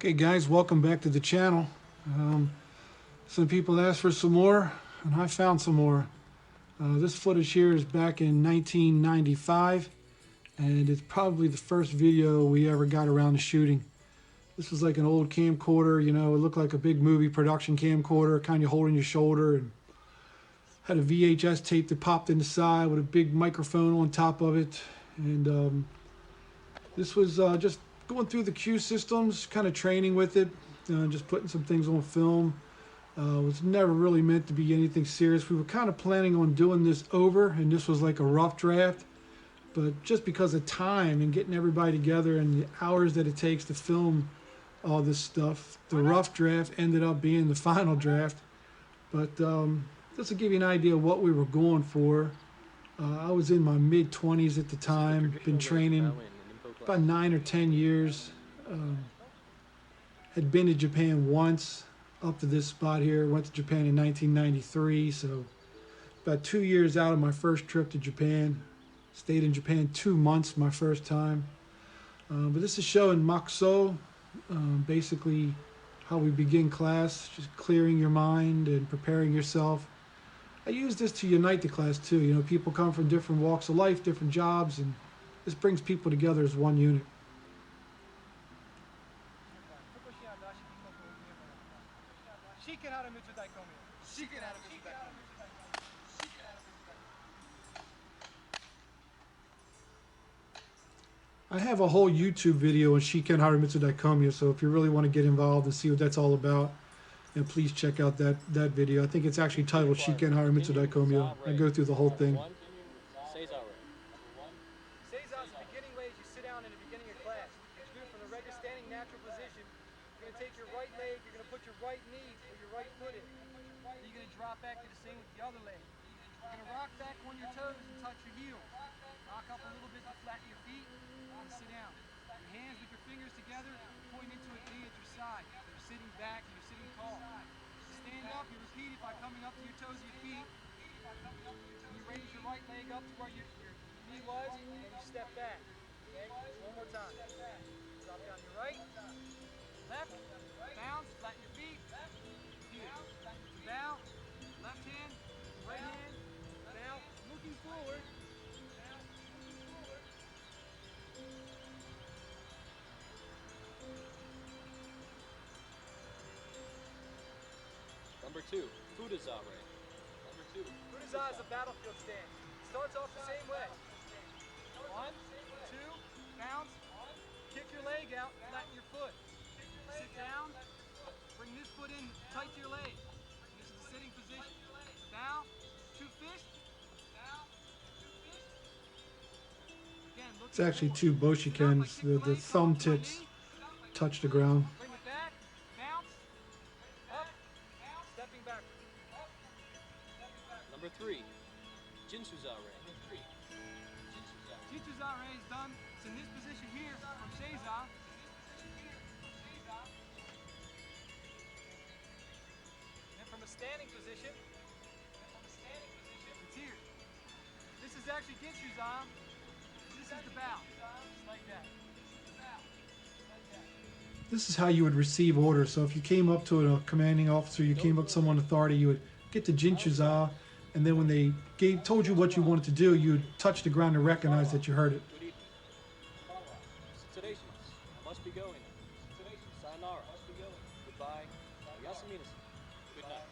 Okay guys, welcome back to the channel. Some people asked for some more, and I found some more. This footage here is back in 1995, and it's probably the first video we ever got around to shooting. This was like an old camcorder, you know, it looked like a big movie production camcorder, kind of holding your shoulder, and had a VHS tape that popped in the side with a big microphone on top of it. And this was just going through the Kyu systems, kind of training with it, just putting some things on film. It was never really meant to be anything serious. We were kind of planning on doing this over, and this was like a rough draft. But just because of time and getting everybody together and the hours that it takes to film all this stuff, the rough draft ended up being the final draft. But just to give you an idea of what we were going for, I was in my mid-20s at the time, been training about 9 or 10 years. Had been to Japan once, up to this spot here. Went to Japan in 1993, so about 2 years out of my first trip to Japan. Stayed in Japan 2 months my first time. But this is showing Makuso, basically how we begin class, just clearing your mind and preparing yourself. I use this to unite the class too. You know, people come from different walks of life, different jobs, and this brings people together as one unit. I have a whole YouTube video on Shiken Haramitsu Daikomyo, so if you really want to get involved and see what that's all about, and please check out that video. I think it's actually titled Shiken Haramitsu Daikomyo. I go through the whole thing. Seiza's the beginning way is you sit down in the beginning of class. You do it from the regular standing natural position. You're going to take your right leg, you're going to put your right knee or your right foot in. Then you're going to drop back to the same with the other leg. You're going to rock back on your toes and touch your heel. Rock up a little bit to flatten your feet and sit down. Your hands with your fingers together, pointing into a D at your side. You're sitting back and you're sitting tall. Stand up, you repeat it by coming up to your toes and your feet. You raise your right leg up to where your knee was, and you step back. Okay? One more time. Drop down your right, left, bounce, flatten your feet. Here. Bow, left hand, right hand, bow, looking forward. Number 2, Fudazare. Fudaza is a battlefield stand. Starts off the same way. 1, 2, bounce, kick your leg out, flatten your foot. Sit down, bring this foot in tight to your leg. This is the sitting position. Bow, 2 fists. Again, look. It's actually 2 boshikens. The thumb tips touch the ground. Bring it back, bounce, up, stepping backwards. Number 3, Jinsuzare. Jinsuzare is done. It's in this position here from Seiza. And from a standing position, it's here. This is actually Ginshuzan. This is the bow. Just like that. This is how you would receive orders. So if you came up to a commanding officer, you came up to someone authority, you would get the Jinshuza, and then when they told you what you wanted to do, you would touch the ground to recognize that you heard it. Good evening. Today's must be going. Sayonara. Goodbye. Yasumina. Good night.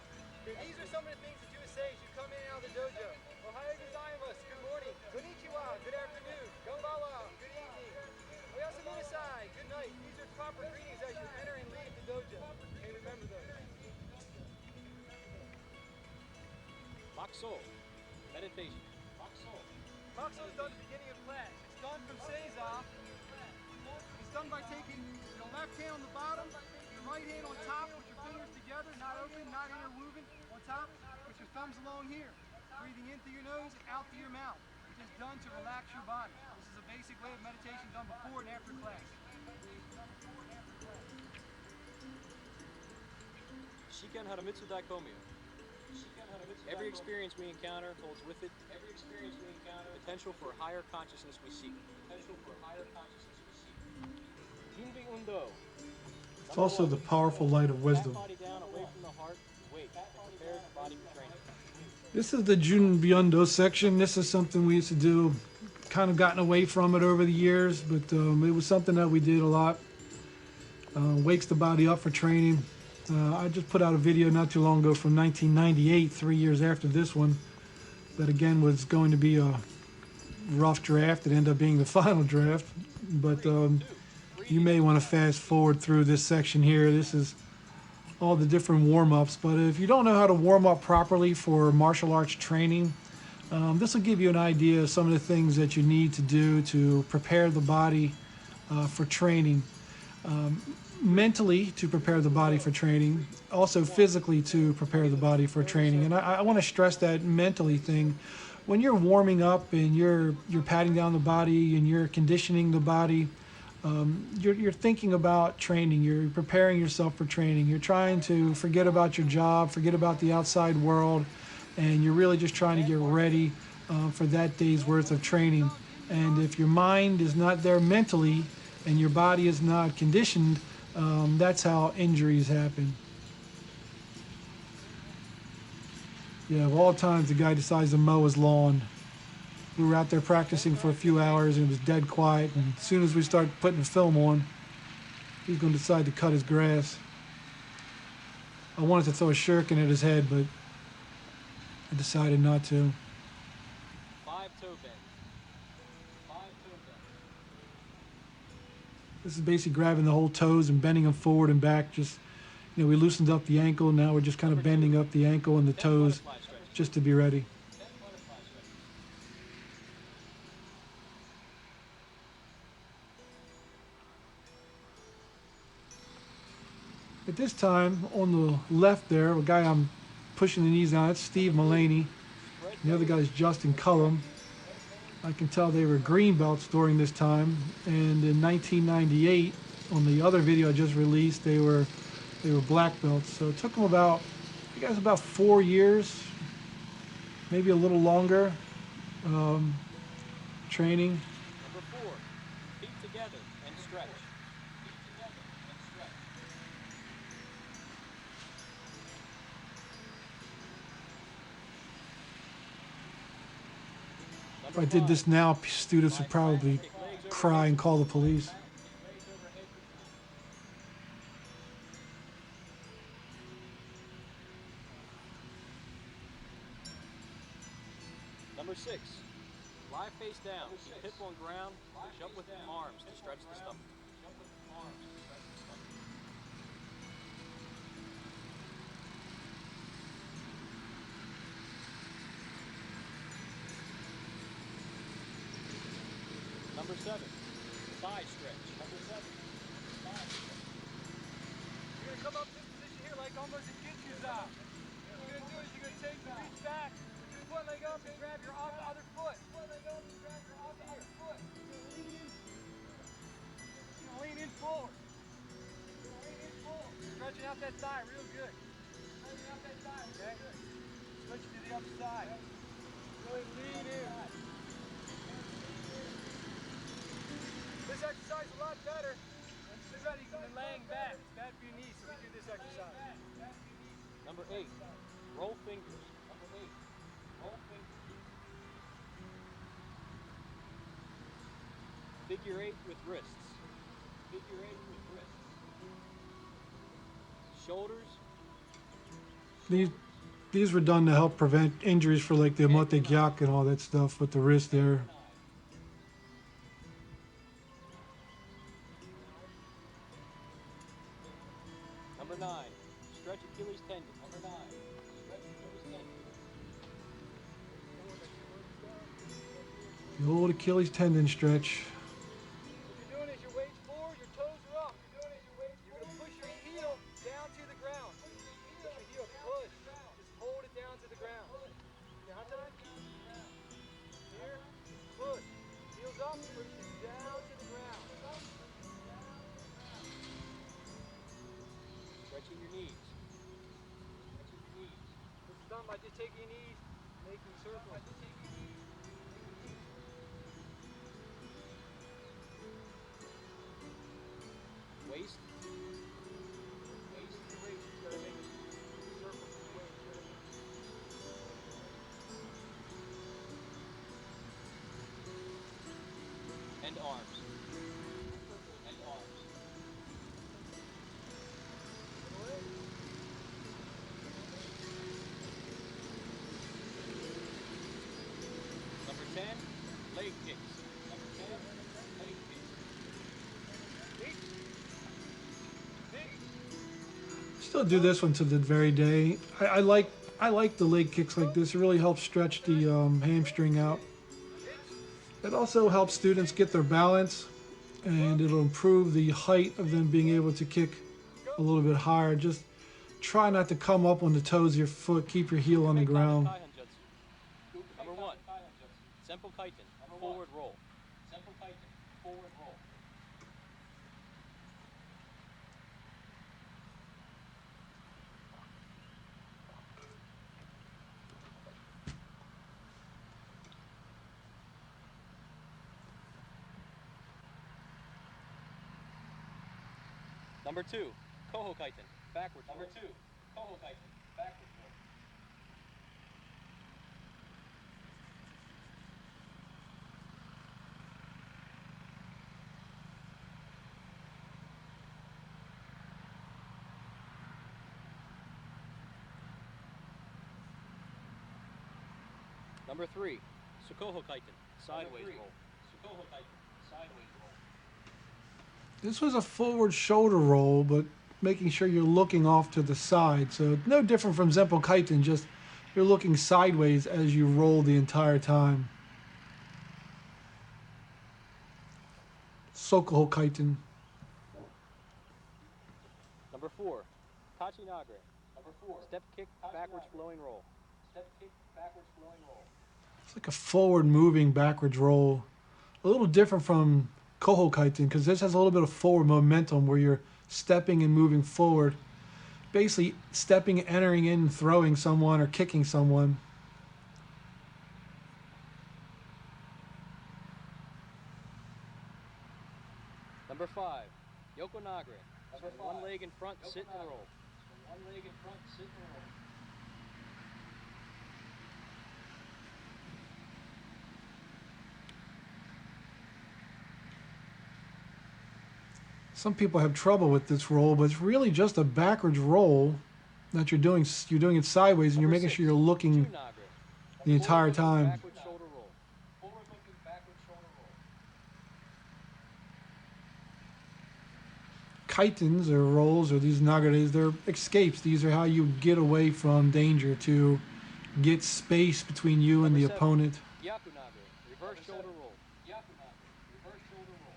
These are some of the things that you would say as you come in and out of the dojo. Ohayou gozaimasu. Good morning. Konnichiwa. Good afternoon. Konbanwa. Good evening. Oyasuminasai. Good night. These are proper greetings as you enter and leave the dojo. Okay, remember those. Makuso. Meditation. Makuso is done at the beginning of class. It's done from Seiza. It's done by taking your left hand on the bottom, your right hand on top, with your fingers together, not open, not interwoven, on top, with your thumbs along here. Breathing in through your nose and out through your mouth. It is done to relax your body. This is a basic way of meditation done before and after class. Shiken Haramitsu Daikomyo. Every experience we encounter holds with it potential for higher consciousness we seek. Junbi Undo. It's also the powerful light of wisdom. Body down away from the heart. Wait and prepare the body for training. This is the Jun Byondo section. This is something we used to do. Kind of gotten away from it over the years, but it was something that we did a lot. Wakes the body up for training. I just put out a video not too long ago from 1998, 3 years after this one, that again was going to be a rough draft. It ended up being the final draft, but you may want to fast forward through this section here. This is all the different warm-ups, but if you don't know how to warm up properly for martial arts training, this will give you an idea of some of the things that you need to do to prepare the body for training. Mentally to prepare the body for training, also physically to prepare the body for training. And I want to stress that mentally thing. When you're warming up and you're patting down the body and you're conditioning the body, you're thinking about training. You're preparing yourself for training. You're trying to forget about your job, forget about the outside world, and you're really just trying to get ready for that day's worth of training. And if your mind is not there mentally and your body is not conditioned, that's how injuries happen. Yeah, of all times, the guy decides to mow his lawn. We were out there practicing for a few hours and it was dead quiet. And as soon as we start putting the film on, he's going to decide to cut his grass. I wanted to throw a shuriken at his head, but I decided not to. 5 toe bends. 5 toe bends. This is basically grabbing the whole toes and bending them forward and back. Just, we loosened up the ankle. Now we're just kind of bending up the ankle and the toes just to be ready. At this time, on the left there, a guy I'm pushing the knees down, that's Steve Mullaney. The other guy is Justin Cullum. I can tell they were green belts during this time. And in 1998, on the other video I just released, they were black belts. So it took them about 4 years, maybe a little longer, training. Number 4, feet together and stretch. Feet together and stretch. If I did this now, students would probably cry and call the police. Number 6, lie face down. Keep hip on ground. Push up with arms to stretch the stomach. Number 7, thigh stretch. Number 7, thigh stretch. You're going to come up to this position here like almost a Jitsu-za. What you're going to do is you're going to take the reach back, put your one leg up and grab your other foot. One leg up and grab your other foot. You're going to lean in forward. Stretching out that thigh real good. Stretching out that thigh, okay? Switch to the other side. Really lean in. This exercise is a lot better when ready than laying back. It's bad for your knees, so we do this exercise. Number 8, roll fingers. Number 8, roll fingers. Figure 8 with wrists. Figure 8 with wrists. Shoulders. These were done to help prevent injuries for like the Mote Gyak and all that stuff with the wrist there. Number 9, stretch Achilles tendon. Number 9, stretch Achilles tendon. The old Achilles tendon stretch. What you're doing is your weight's forward, your toes are up. You're going to push your heel down to the ground. Push your heel, push. Just hold it down to the ground. Here, push. Heels up, push it down to the ground. Stretching your knees. Stretching your knees. This is done by just taking your knees, making circles. Waist. and arms. And arms. Number 10, leg kicks. Number 10, leg kicks. Still do this one to the very day. I like the leg kicks like this. It really helps stretch the hamstring out. It also helps students get their balance, and it'll improve the height of them being able to kick a little bit higher. Just try not to come up on the toes of your foot. Keep your heel on the ground. Number 1, Senpo Kaiten, forward roll. Senpo Kaiten, forward roll. Number 2, Koho Kaiten, backwards roll. Number 2, Koho Kaiten, backwards roll. Number 3, Sukoho Kaiten, sideways roll. Sukoho Kaiten, sideways roll. This was a forward shoulder roll, but making sure you're looking off to the side. So no different from Senpo Kaiten, just you're looking sideways as you roll the entire time. Sokoho Kaiten. Number 4, Tachi Nagre. Number 4, step kick, backwards flowing roll. Step kick, backwards flowing roll. It's like a forward moving backwards roll. A little different from Koho Kaiten because this has a little bit of forward momentum where you're stepping and moving forward. Basically stepping, entering in, throwing someone or kicking someone. Number 5, Yoko Nagre. One leg in front, sit and roll. One leg in front, sit and roll. Some people have trouble with this roll, but it's really just a backwards roll that you're doing. You're doing it sideways, and you're making sure you're looking the entire time. Backward shoulder roll. Forward looking backward shoulder roll. Kaitens or rolls or these nagares, they're escapes. These are how you get away from danger, to get space between you and the Number 7, opponent. Yaku Nagre. Reverse shoulder roll. Yaku Nagre. Reverse shoulder roll.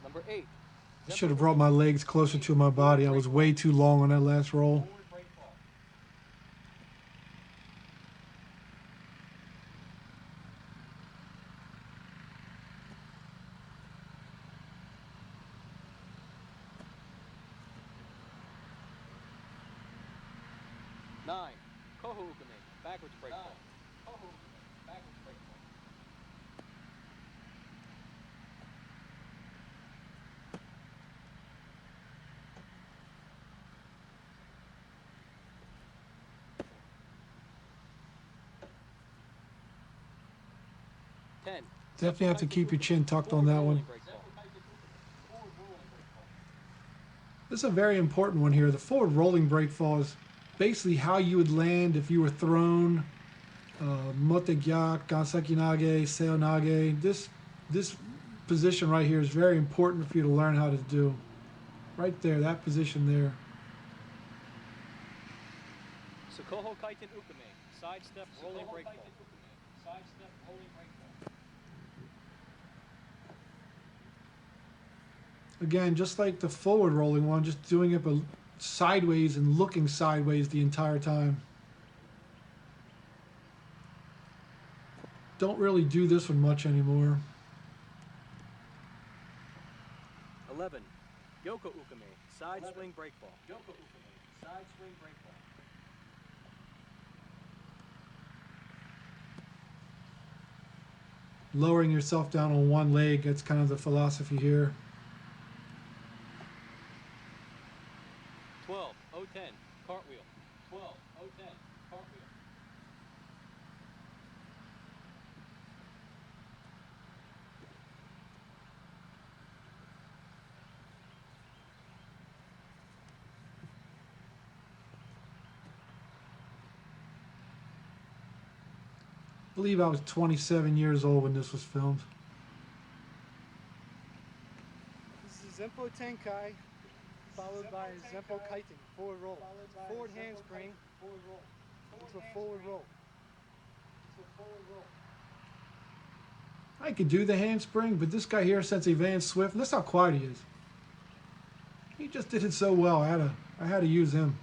Number 8. I should have brought my legs closer to my body. I was way too long on that last roll. Forward break fall. Nine, Koho Ukame, backwards break fall. Koho Ukame, backwards break fall. Ten. Definitely have to keep your chin tucked on that one. This is a very important one here. The forward rolling break fall is basically how you would land if you were thrown. Motegyak, Ganseki Nage, Seo Nage. This position right here is very important for you to learn how to do. Right there, that position there. Sukoho Kaiten Ukame, side step rolling break fall. Side step rolling break fall. Again, just like the forward rolling one, just doing it sideways and looking sideways the entire time. Don't really do this one much anymore. 11. Yoko Ukame, side swing break fall. Yoko Ukame, side swing break fall. lowering yourself down on one leg. That's kind of the philosophy here. 12, 010, cartwheel. 12, 010, cartwheel. I believe I was 27 years old when this was filmed. This is Zenpo Tenkai, followed by Zenpo Kaiting, forward roll. Forward handspring into a forward roll. I could do the handspring, but this guy here, Sensei Van Swift, listen how quiet he is. He just did it so well. I had to use him.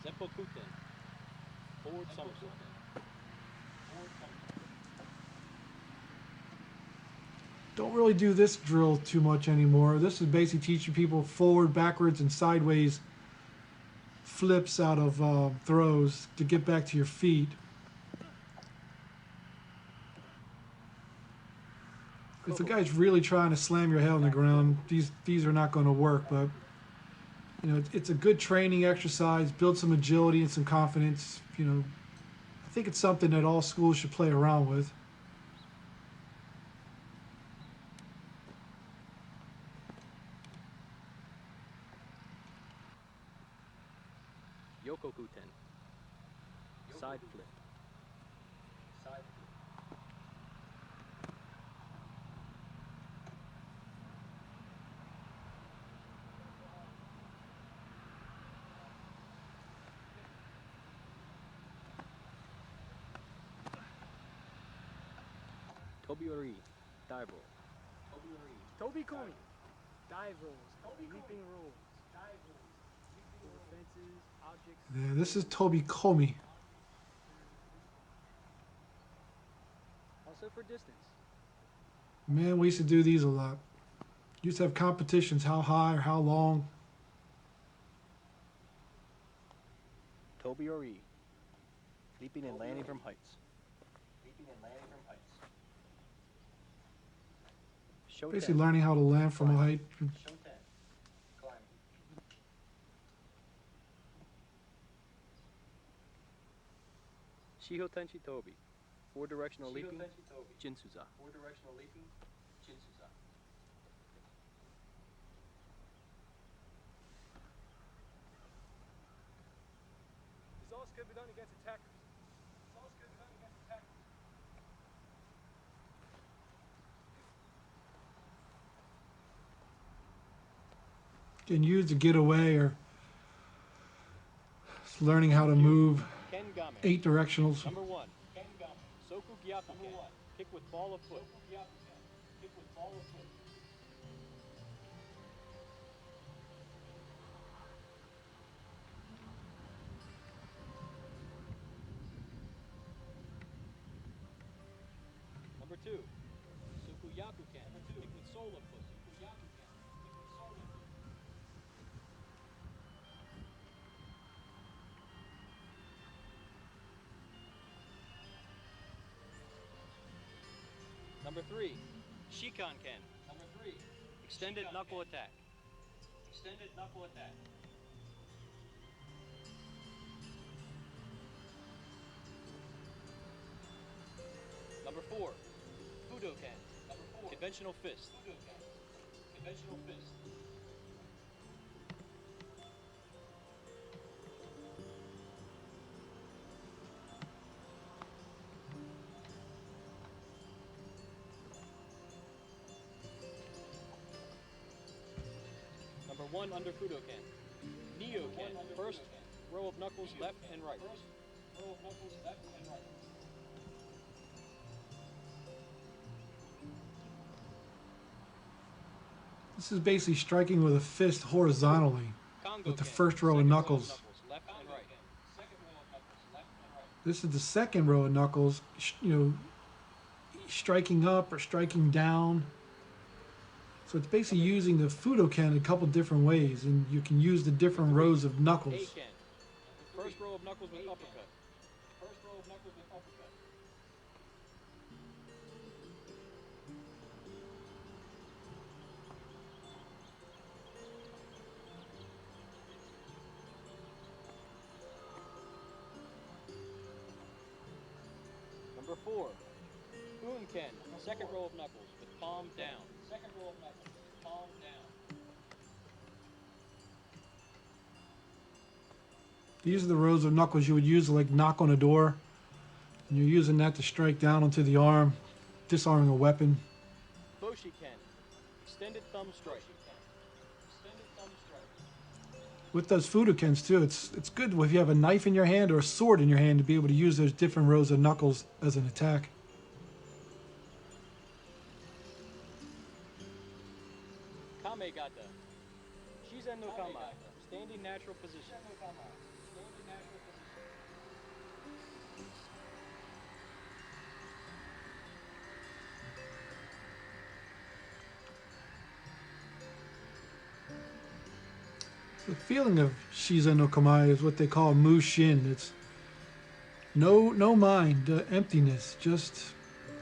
Zenpo Kuten, forward somersault. Don't really do this drill too much anymore. This is basically teaching people forward, backwards, and sideways flips out of throws to get back to your feet. If the guy's really trying to slam your head on the ground, these are not going to work. But you know, it's a good training exercise. Build some agility and some confidence. You know, I think it's something that all schools should play around with. Yoko Kuten, side flip. Tobiori, dive roll. Tobi Kumi, dive rolls, leaping rolls. Over fences, objects. Yeah, this is Tobi Komi. Also for distance. Man, we used to do these a lot. Used to have competitions, how high or how long. Tobiori, leaping and landing from heights. Shoten, Basically learning how to land from a height. Shiho Tenshi Tobi, four directional leaping, Jinsuza. This also could be done against attackers. Can use to get away or learning how to move Kengame, 8 directionals. number 1. Soku Gyaku Ken, kick with ball of foot. Number 2. Sokuyaku Ken, kick with sole of foot. Number 3. Shikan Ken. Extended knuckle attack. Number 4. Fudoken. Conventional fist. Number 1 under Fudoken. Neo-ken. First row of knuckles left and right. This is basically striking with a fist horizontally Congo with the Ken. first row of Second knuckles. left and right. This is the second row of knuckles, you know, striking up or striking down. So it's basically using the Fudoken a couple different ways, and you can use the different rows of knuckles. A-ken. First row of knuckles with uppercut. 4. Ken, second row of knuckles with palm down. Second row of knuckles with palm down. These are the rows of knuckles you would use to like knock on a door. And you're using that to strike down onto the arm, disarming a weapon. Boshi Ken, extended thumb strike. With those Fudokens too, it's good if you have a knife in your hand or a sword in your hand to be able to use those different rows of knuckles as an attack. Kamegata, Shizen no Kama, standing natural position. The feeling of Shizen no Kamae is what they call Mushin. It's no mind, emptiness. Just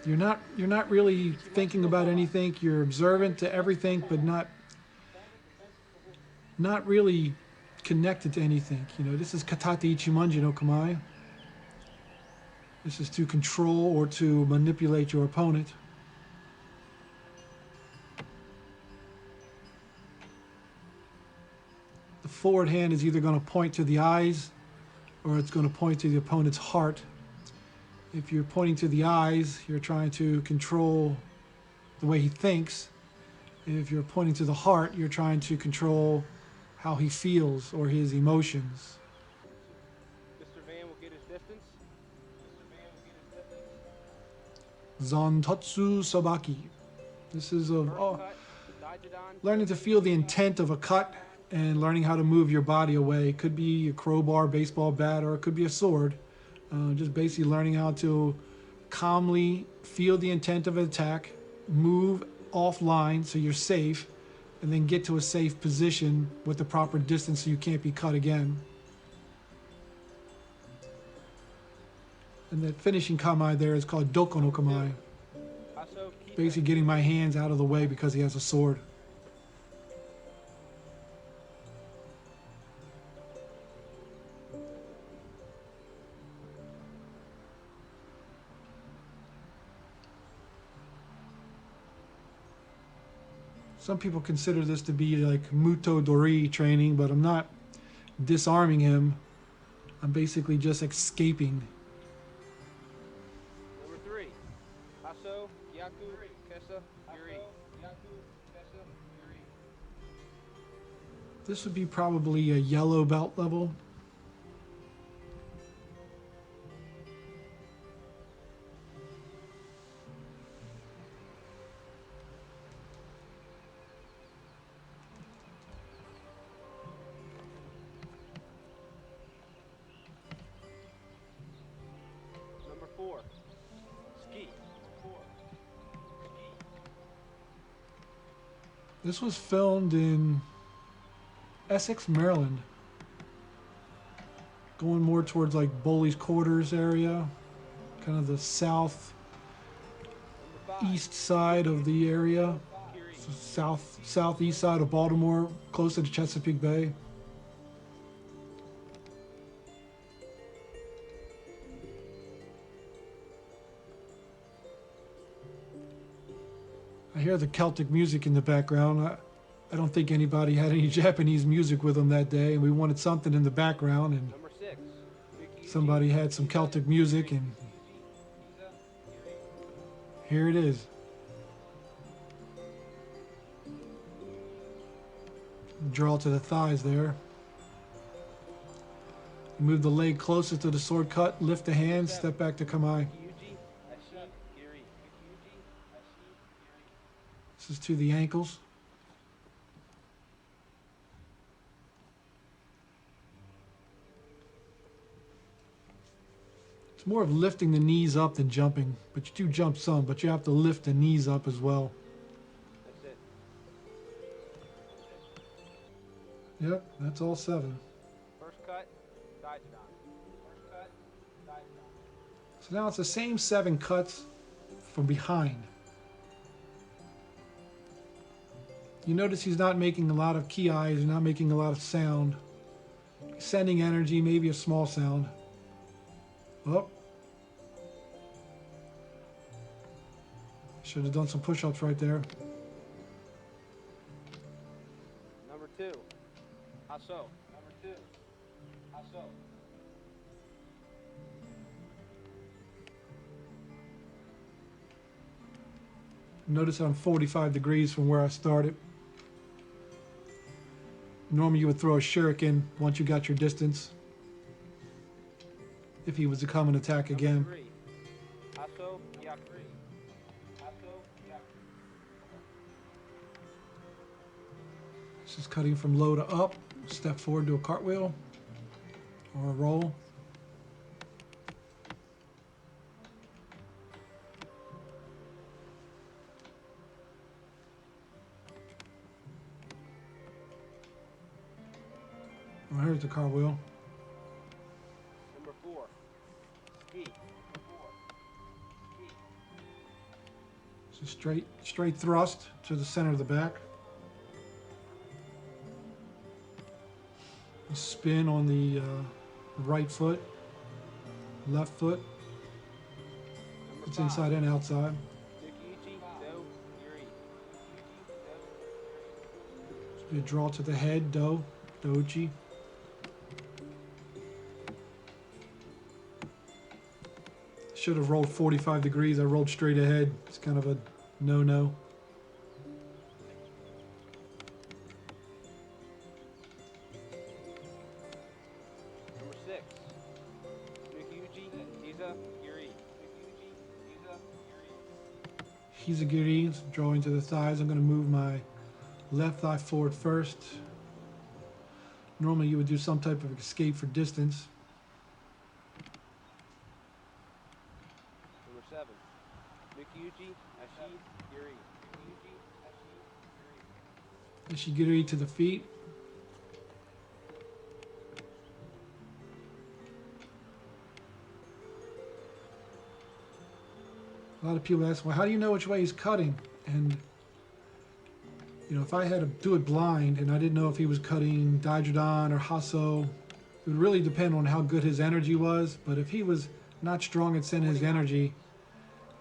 you're not really thinking about anything. You're observant to everything, but not really connected to anything. You know, this is Katate Ichimonji no Kamae. This is to control or to manipulate your opponent. The forward hand is either going to point to the eyes or it's going to point to the opponent's heart. If you're pointing to the eyes, you're trying to control the way he thinks. If you're pointing to the heart, you're trying to control how he feels or his emotions. Mr. Van will get his distance. Mr. Van will get his distance. Zantatsu Sabaki. This is of Cut, Daijidon. learning to feel the intent of a cut and learning how to move your body away. It could be a crowbar, baseball bat, or it could be a sword. Just basically learning how to calmly feel the intent of an attack, move offline so you're safe, and then get to a safe position with the proper distance so you can't be cut again. And that finishing kamae there is called Doko no Kamae. Also, keep Basically getting my hands out of the way because he has a sword. Some people consider this to be like Muto Dori training, but I'm not disarming him. I'm basically just escaping. Number 3. Aso, Yaku, Kesa, Yuri. Yaku, Kesa, Yuri. This would be probably a yellow belt level. Number 4. Ski. This was filmed in Essex, Maryland. Going more towards like Bowley's Quarters area. Kind of the southeast Number 5. side of the area. Kiri. Southeast side of Baltimore, close to the Chesapeake Bay. I hear the Celtic music in the background. I don't think anybody had any Japanese music with them that day, and we wanted something in the background, and Number 6. Miki somebody had some Celtic music, and here it is. Draw to the thighs there. Move the leg closer to the sword cut, lift the hand, step back to Kamae. Yuji, Ashi, Kiri. Yuji, Ashi, Kiri. This is to the ankles. It's more of lifting the knees up than jumping, but you do jump some, but you have to lift the knees up as well. That's it. Yep, that's all 7. First cut, Daijidon. First cut, Daijidon. So now it's the same 7 cuts from behind. You notice he's not making a lot of ki eyes, he's not making a lot of sound. He's sending energy, maybe a small sound. Oh. Should have done some push-ups right there. Number 2. Hasso. Number 2. Hasso. Notice I'm 45 degrees from where I started. Normally you would throw a shuriken once you got your distance, if he was to come and attack again. Number 3. Hasso Yakuri. Hasso Yakuri. This is cutting from low to up. Step forward to a cartwheel or a roll. Oh, here's the cartwheel. Number 4. Ski. Ski. So straight thrust to the center of the back. A spin on the right foot, left foot. Number It's 5. inside and outside. Yukiichi Do Yuri. So you draw to the head, do, douchi. Should have rolled 45 degrees. I rolled straight ahead. It's kind of a no-no. Number 6. Yukiuchi Iza Yuri. Yukiuchi Iza Yuri. Hizagiri, drawing to the thighs. I'm going to move my left thigh forward first. Normally you would do some type of escape for distance. Number 7. Yukiuchi Ashi Yuri. Yukiuchi Ashi Yuri. Ishigiri to the feet. A lot of people ask, well, how do you know which way he's cutting? And, you know, if I had to do it blind and I didn't know if he was cutting Daijudon or Hasso, it would really depend on how good his energy was. But if he was not strong at sending his energy,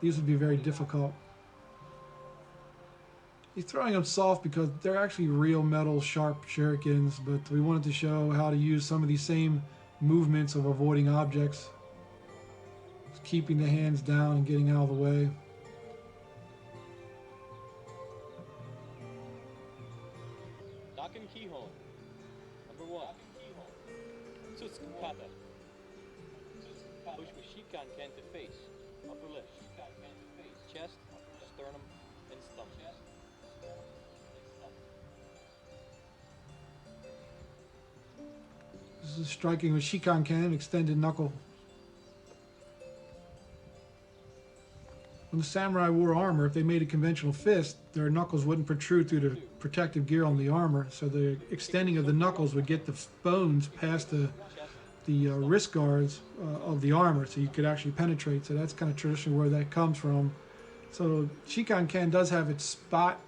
these would be very difficult. He's throwing them soft because they're actually real metal sharp shurikens, but we wanted to show how to use some of these same movements of avoiding objects. Just keeping the hands down and getting out of the way. Daken Kihon. Number 1. Tsutsuki Kata. Push with Shikan Ken to face. Upper lip. Chest, sternum, and stomach. This is striking with Shikan Ken, extended knuckle. When the samurai wore armor, if they made a conventional fist, their knuckles wouldn't protrude through the protective gear on the armor, so the extending of the knuckles would get the bones past the wrist guards of the armor, so you could actually penetrate. So that's kind of traditionally where that comes from. So Shikan Ken does have its spot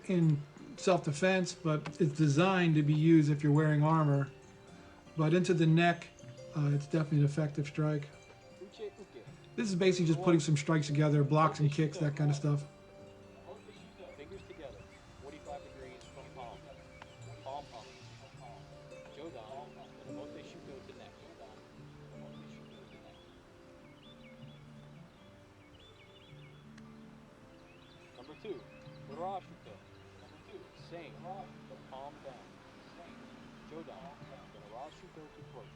in self-defense, but it's designed to be used if you're wearing armor. But into the neck, it's definitely an effective strike. Uche Uke. This is basically just putting some strikes together, blocks and kicks, that kind of stuff. Fingers together. 45 degrees from palm. Palm palm. Jodan. And Mote Shuko to neck. Number 2. Ura Shuko. Same. The palm down. Jodan. Then Ura Shuko to throat.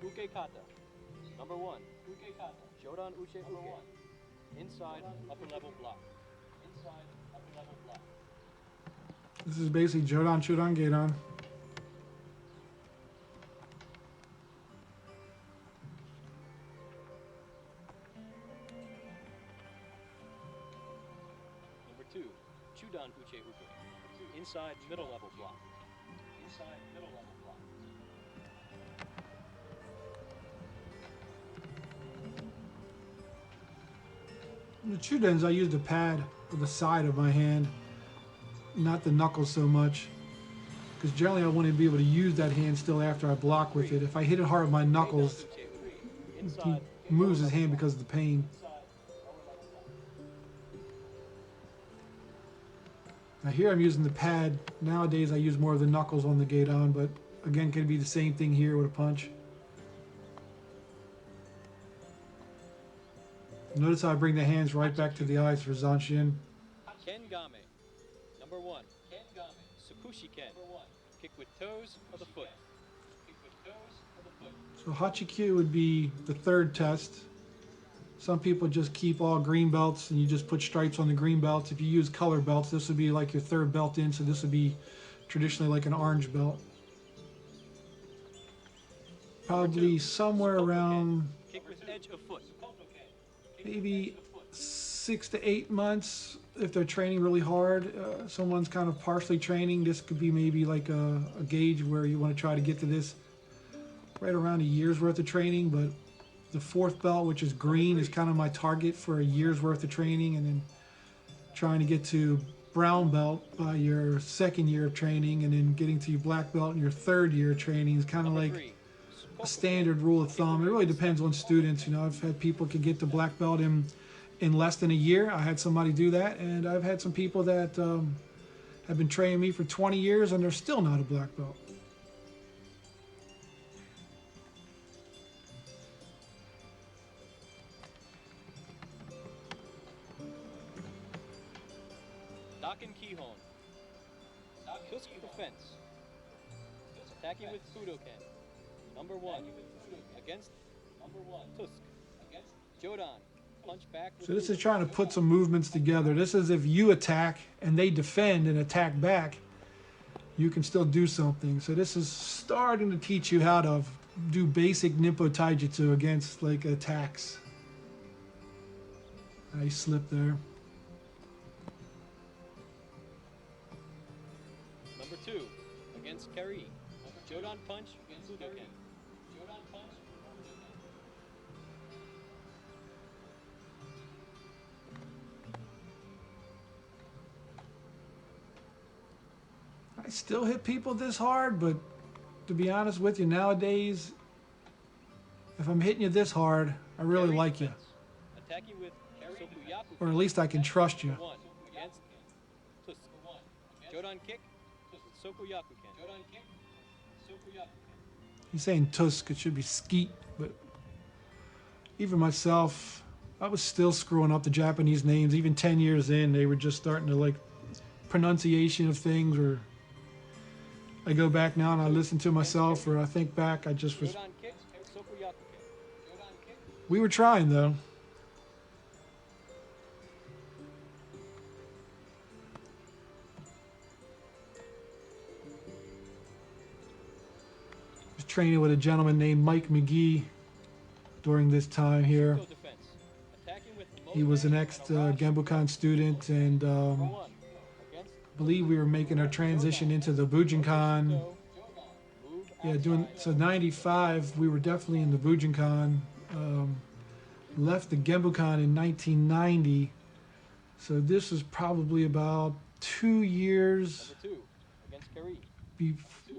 Uke Kata. Number 1. Uke Kata. Jodan Uche Uke. Inside, upper level block. Inside, upper level block. This is basically Jodan, Chudan, Gedan. Number 2. Chudan Uche Uke. Inside, middle level block. Inside, middle level block. In the Chudens, I used a pad the side of my hand, not the knuckles so much. Because generally I want to be able to use that hand still after I block with it. If I hit it hard with my knuckles, he moves his hand because of the pain. Now here I'm using the pad. Nowadays I use more of the knuckles on the Gaidon, but again, could be the same thing here with a punch. Notice how I bring the hands right back to the eyes for Zanshin. Kengame. Number 1. Kengame. Tsukushi Ken. Kick with toes of the foot. Kick with toes of the foot. So Hachikyu would be the third test. Some people just keep all green belts and you just put stripes on the green belts. If you use color belts, this would be like your third belt in, so this would be traditionally like an orange belt. Probably somewhere around Kick with edge of foot. maybe 6 to 8 months if they're training really hard. Someone's kind of partially training. This could be maybe like a gauge where you want to try to get to this right around a year's worth of training, but the fourth belt, which is green, is kind of my target for a year's worth of training, and then trying to get to brown belt by your second year of training, and then getting to your black belt in your third year of training is kind of like a standard rule of thumb. It really depends on students. You know, I've had people can get to black belt in less than a year. I had somebody do that, and I've had some people that have been training me for 20 years and they're still not a black belt. Daken Kihon. Tusk defense. Attacking with Fudoken. Number 1. Against number 1. Tusk. Against Jodan. Punch back with So this is trying to put some movements together. This is if you attack and they defend and attack back, you can still do something. So this is starting to teach you how to do basic Ninpo Taijutsu against like attacks. I slipped there. Number 2. Against Kari. Jodan punch against Fudoken. Jodan punch. I still hit people this hard, but to be honest with you, nowadays, if I'm hitting you this hard, I really Kari like you. defense. Attacking with Sokuyaku. Or at least I can trust you. 1. Against Tusk. Jodan kick. Sokuyaku Ken. Jodan kick. Sokuyaku Ken. He's saying Tusk, it should be Skeet, but even myself, I was still screwing up the Japanese names. Even 10 years in, they were just starting to like pronunciation of things, or I go back now and I listen to myself, or I think back, I just was, Jodan kick. Sokuyaku Ken. Jodan kick. we were trying though. Was training with a gentleman named Mike McGee during this time here. Go defense. Attacking with He was an ex-Genbukan student, and Number 1. Against I believe we were making our transition into the Bujinkan. Move Yeah, doing so. 95, we were definitely in the Bujinkan. Left the Genbukan in 1990, so this was probably about 2 years. Number 2. Against Kari. Be, 2.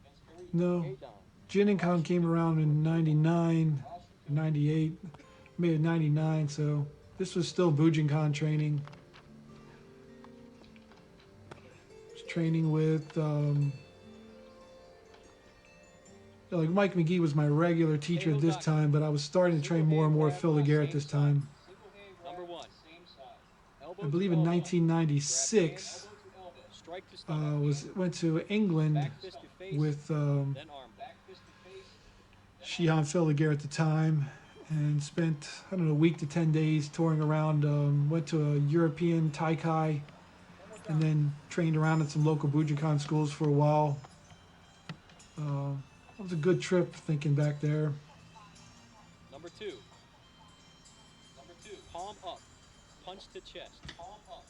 Against Kari. no, Gaidon. Jininkan came around in 99, 98, maybe 99. So this was still Bujinkan training. Was training with. Like Mike McGee was my regular teacher at this time, but I was starting to train more and more with Phil Laguerre at this time. Number 1. I believe in 1996, Strike to stop. went to England Back fist to face. with Then arm. Shihan Phil Laguerre at the time, and spent, I don't know, a week to 10 days touring around. Went to a European Taikai, and then trained around at some local Bujinkan schools for a while. It was a good trip, thinking back there. Number 2. Number 2. Palm up. Punch to chest. Palm up.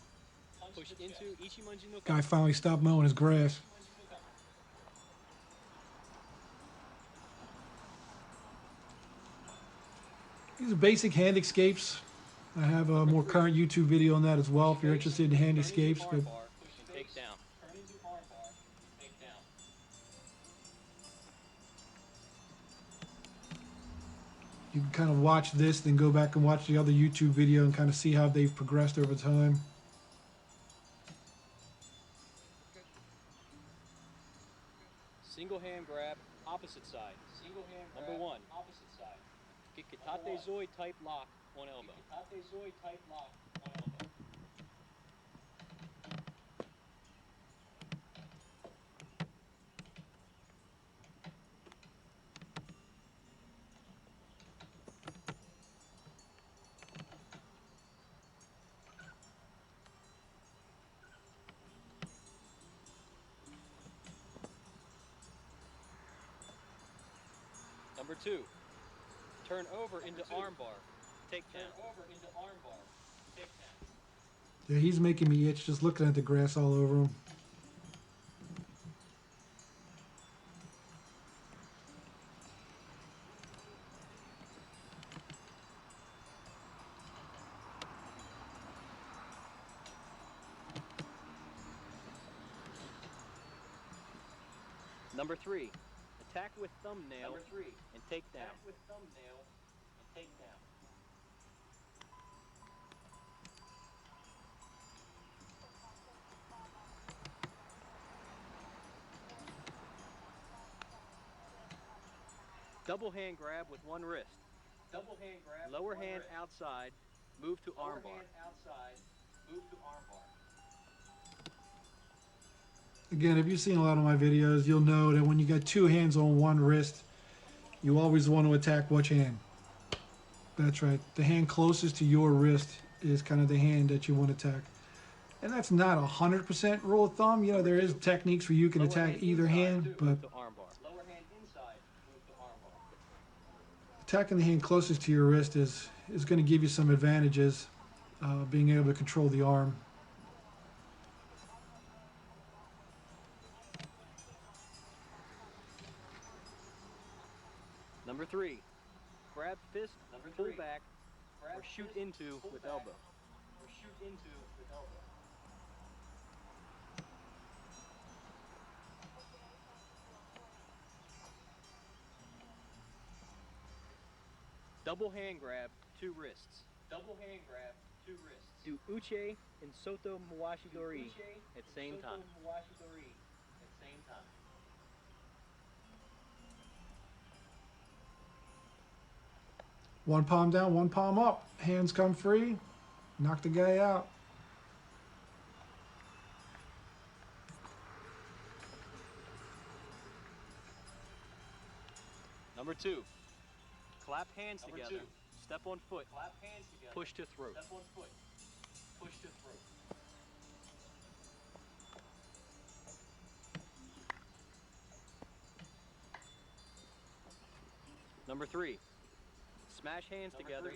Push into Ichimonji no Guy finally stopped mowing his grass. These are basic hand escapes. I have a more current YouTube video on that as well if you're interested in handyscapes. But And take down. Turn into armbar and take down. you can kind of watch this, then go back and watch the other YouTube video and kind of see how they've progressed over time. Single hand grab, opposite side. Single hand grab, number 1. Opposite side. Kikitate Zoi type lock on elbow. Kikitate Zoi type lock on elbow. Number 2. Turn over into armbar. Take down. Turn over into armbar. Take down. Yeah, he's making me itch just looking at the grass all over him. Number 3. Attack with thumbnail. Number 3. And take down. Attack with thumbnail and take down. Double hand grab with one wrist. Double hand grab. Lower hand outside. Move to armbar. Lower hand outside. Move to armbar. Again, if you've seen a lot of my videos, you'll know that when you got two hands on one wrist, you always want to attack which hand? That's right. The hand closest to your wrist is kind of the hand that you want to attack. And that's not a 100% rule of thumb. You know, there is techniques where you can attack either hand, but attacking the hand closest to your wrist is going to give you some advantages, being able to control the arm. Number 3, grab fist, pull back, or shoot into with elbow. Double hand grab, 2 wrists. Double hand grab, 2 wrists. Do uche and soto mawashi dori at same time. One palm down, one palm up. Hands come free. Knock the guy out. Number 2, clap hands together. Step on foot. Clap hands together. Push to throat. Step on foot. Push to throat. Number 3, smash hands together.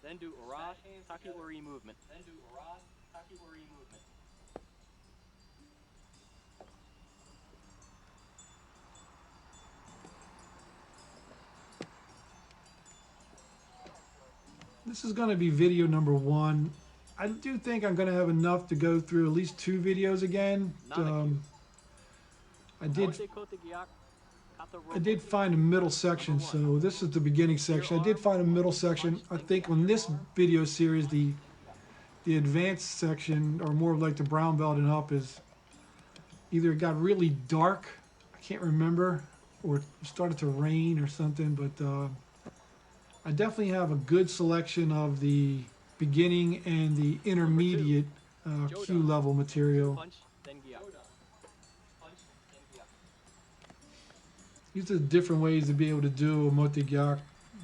Then do ura takiwari movement. This is going to be video number 1. I do think I'm going to have enough to go through at least 2 videos again. I did find a middle section, so this is the beginning section. I did find a middle section. I think on this video series, the advanced section, or more like the brown belt and up, is either it got really dark, I can't remember, or it started to rain or something, but I definitely have a good selection of the beginning and the intermediate Kyu level material. These are different ways to be able to do a motegyak.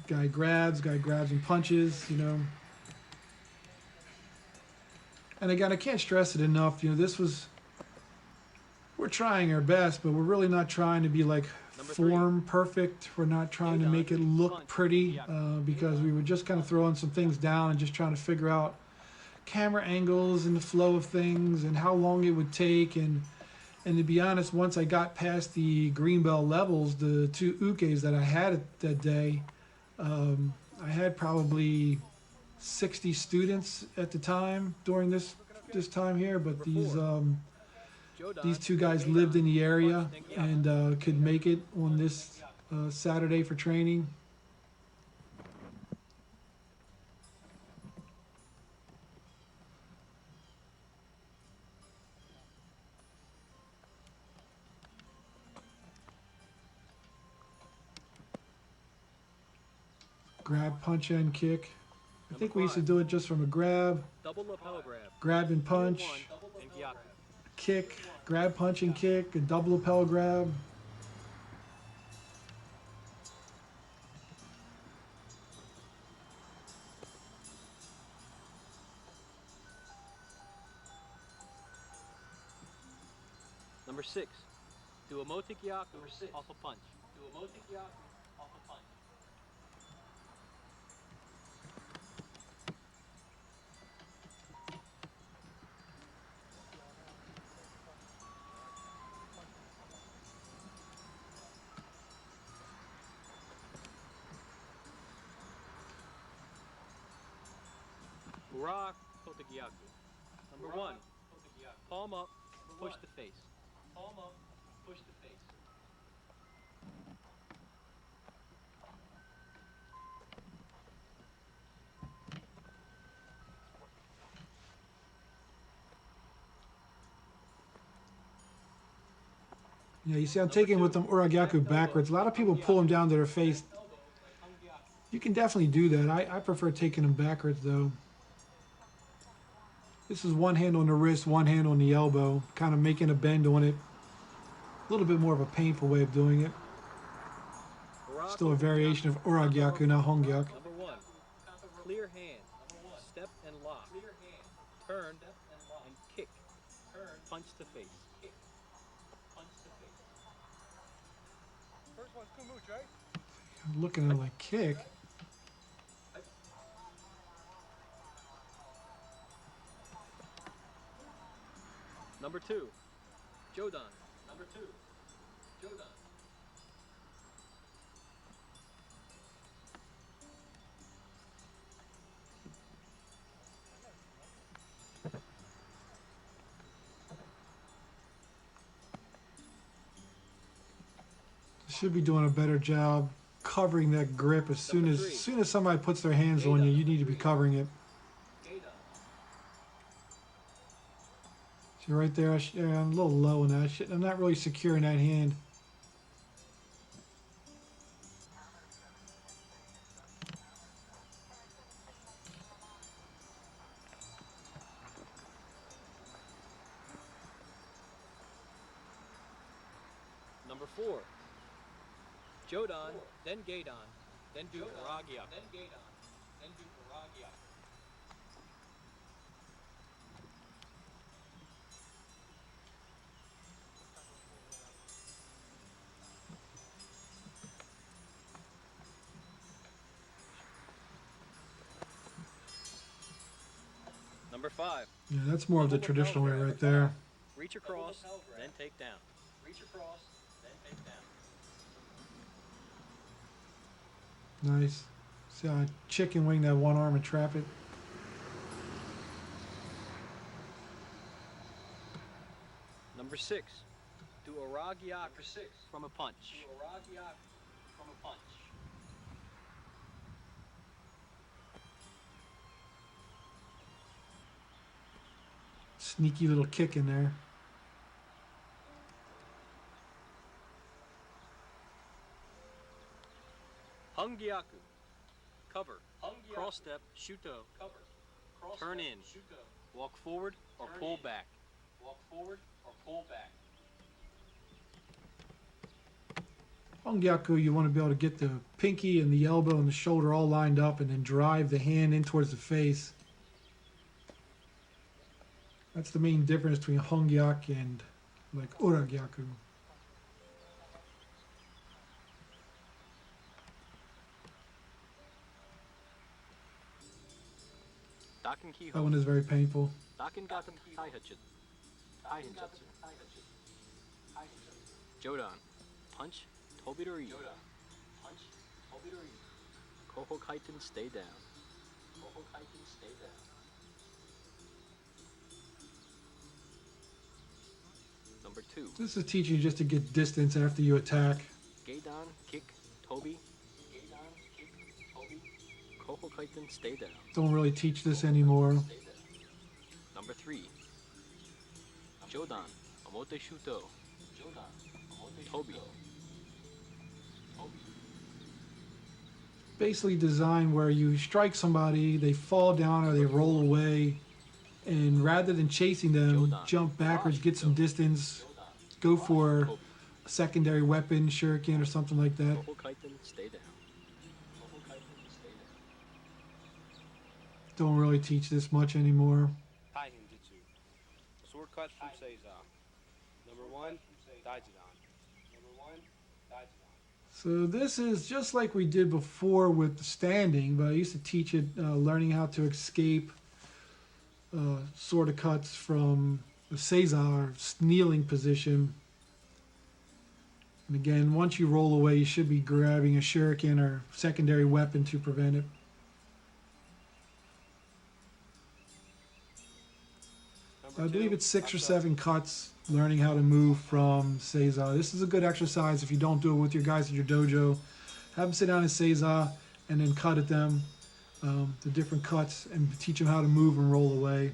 Guy grabs and punches, you know. And again, I can't stress it enough, you know, we're trying our best, but we're really not trying to be like form perfect. We're not trying to make it look pretty, because we were just kind of throwing some things down and just trying to figure out camera angles and the flow of things and how long it would take. And to be honest, once I got past the green belt levels, the 2 ukes that I had that day, I had probably 60 students at the time during this time here, but these two guys lived in the area and could make it on this Saturday for training. Grab, punch, and kick. I think we used to do it just from a grab, Double lapel grab. grab and punch, And gyaku. kick, grab, punch, and kick, a double lapel grab. Number 6. Do a mote gyaku off a punch. Do a mote gyaku off a punch. Ura kote gyaku. Number 1. Palm up, push the face. Palm up, push the face. Yeah, you see, I'm taking with them Uragyaku backwards. A lot of people pull them down to their face. You can definitely do that. I prefer taking them backwards, though. This is one hand on the wrist, one hand on the elbow, kind of making a bend on it. A little bit more of a painful way of doing it. Still a variation of Uragyaku, not Hongyak. Number 1. Clear hand. Step and lock. Turn and kick. Punch the face. Punch the face. First one's Kumooch, right? I'm looking at it like kick. Number 2. Jodan. Number 2. Jodan. Should be doing a better job covering that grip as soon as somebody puts their hands on you. You need to be covering it. See right there, I'm a little low in that. I'm not really secure in that hand. Number 4. Jodan, then Gaidon, then do Uragyaku. Then Gaidon, then do Uragyaku. Number 5. Yeah, that's more of the traditional way right there. Reach across, then take down. Reach across, then take down. Nice. See how I chicken wing that one arm and trap it. Number 6. Do Uragyaku from a punch. Do Uragyaku from a punch. Sneaky little kick in there. Hungyaku. Cover. Cross step, shuto. Cover. Turn in. Walk forward or pull back. Walk forward or pull back. Hongyaku, you want to be able to get the pinky and the elbow and the shoulder all lined up and then drive the hand in towards the face. That's the main difference between Hongyak and like Uragyaku. Daken Kiho. That one is very painful. Daken Gatan Taihatsu. Taihatsu. Jodan. Punch. Tobirori. Punch. Tobirori. Koho Kaiten, stay down. Number 2. This is teaching you just to get distance after you attack. Geidan, kick, tobi. Koho kaiten, stay down. Don't really teach this anymore. Number 3. Jodan, omote shuto. Tobi. Basically designed where you strike somebody, they fall down or they roll away, and rather than chasing them, jump backwards, get some distance, go for a secondary weapon, shuriken or something like that. Koho kaiten, stay down. Don't really teach this much anymore. Tai Ninjutsu. Sword cuts from Seiza. Number 1, Daijidan. Number 1, Daijidan. So this is just like we did before with the standing, but I used to teach it learning how to escape sword of cuts from the seiza or kneeling position. And again, once you roll away, you should be grabbing a shuriken or secondary weapon to prevent it. I believe it's 6 or 7 cuts learning how to move from Seiza. This is a good exercise if you don't do it with your guys at your dojo. Have them sit down in Seiza and then cut at them, the different cuts, and teach them how to move and roll away.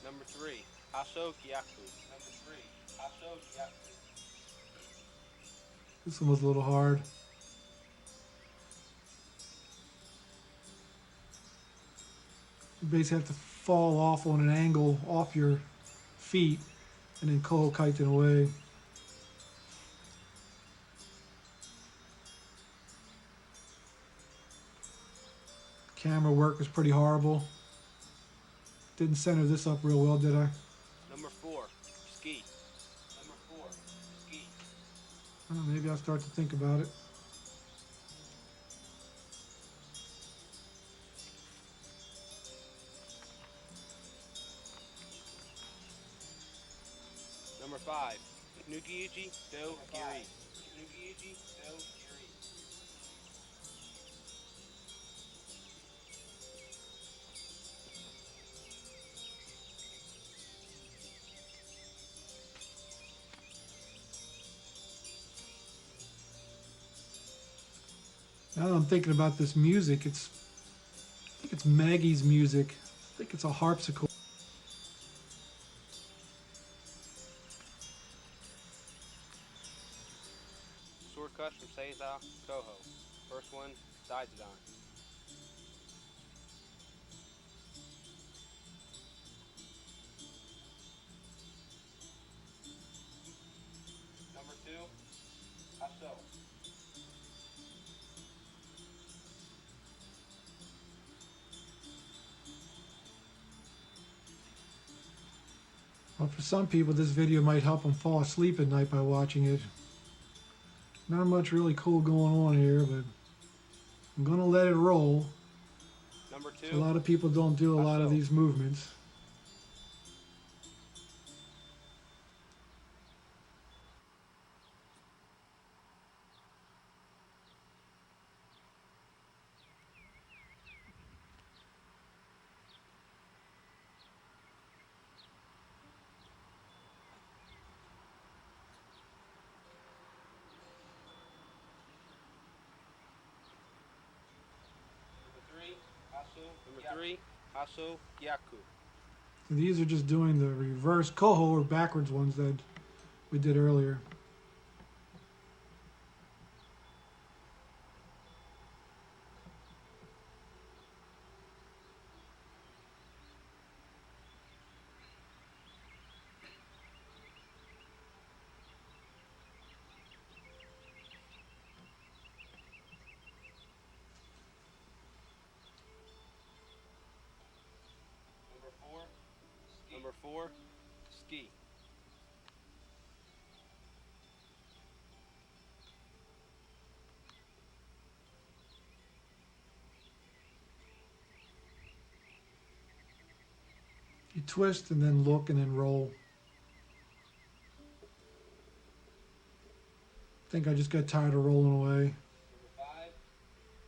Number 3, Haso Gyaku. Number 3, Haso Gyaku. This one was a little hard. You basically have to fall off on an angle off your feet and then koho kaiten away. Camera work was pretty horrible. Didn't center this up real well, did I? Number 4, Ski. Number 4, Ski. Oh, maybe I'll start to think about it. Number 5, Nugiyuji Do Giri. Nugiyuji Do Giri. Now that I'm thinking about this music, I think it's Maggie's music. I think it's a harpsichord. Sword cuts from Seiza, Koho. First one, Daijidan. Number 2, Haso. Well, for some people, this video might help them fall asleep at night by watching it. Not much really cool going on here, but I'm gonna let it roll. Number 2, A lot of people don't do a lot of these movements. Number 3, Haso Gyaku. And these are just doing the reverse koho or backwards ones that we did earlier. Number 4, Ski. You twist and then look and then roll. I think I just got tired of rolling away.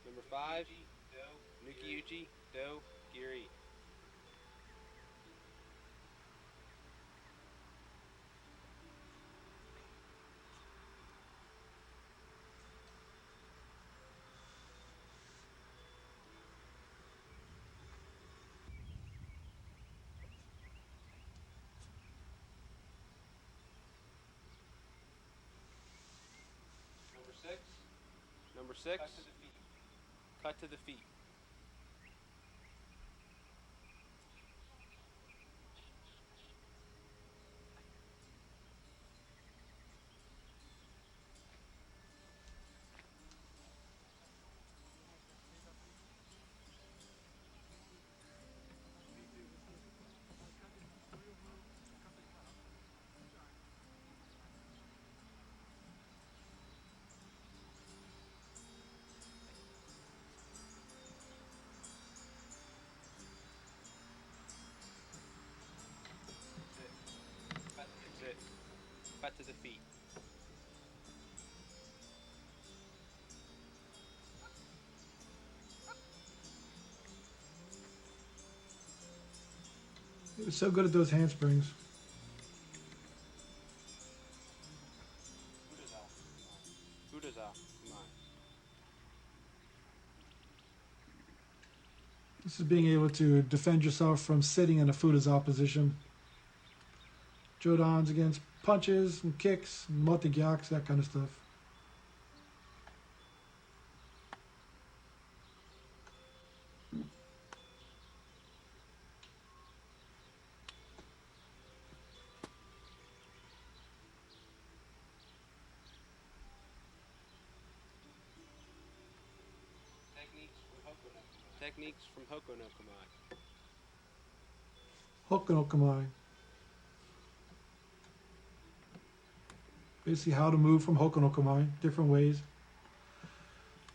Number five, Nukiyuchi Do Giri. Number six, cut to the feet. That's it. Cut to the feet. He was so good at those handsprings. Buddha's out. Come on. This is being able to defend yourself from sitting in a Fudaza position. Jodans against punches and kicks, and motogyaks, that kind of stuff. Techniques from Hoko no Kamai. Hook no Kamai. Basically how to move from Hoku no Kamai, different ways.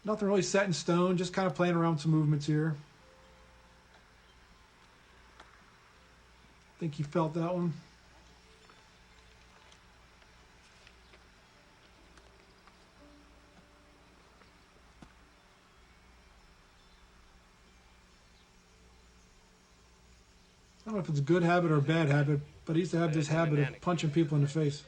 Nothing really set in stone, just kind of playing around with some movements here. I think you felt that one. I don't know if it's a good habit or a bad habit, but he used to have this habit of punching people in the face.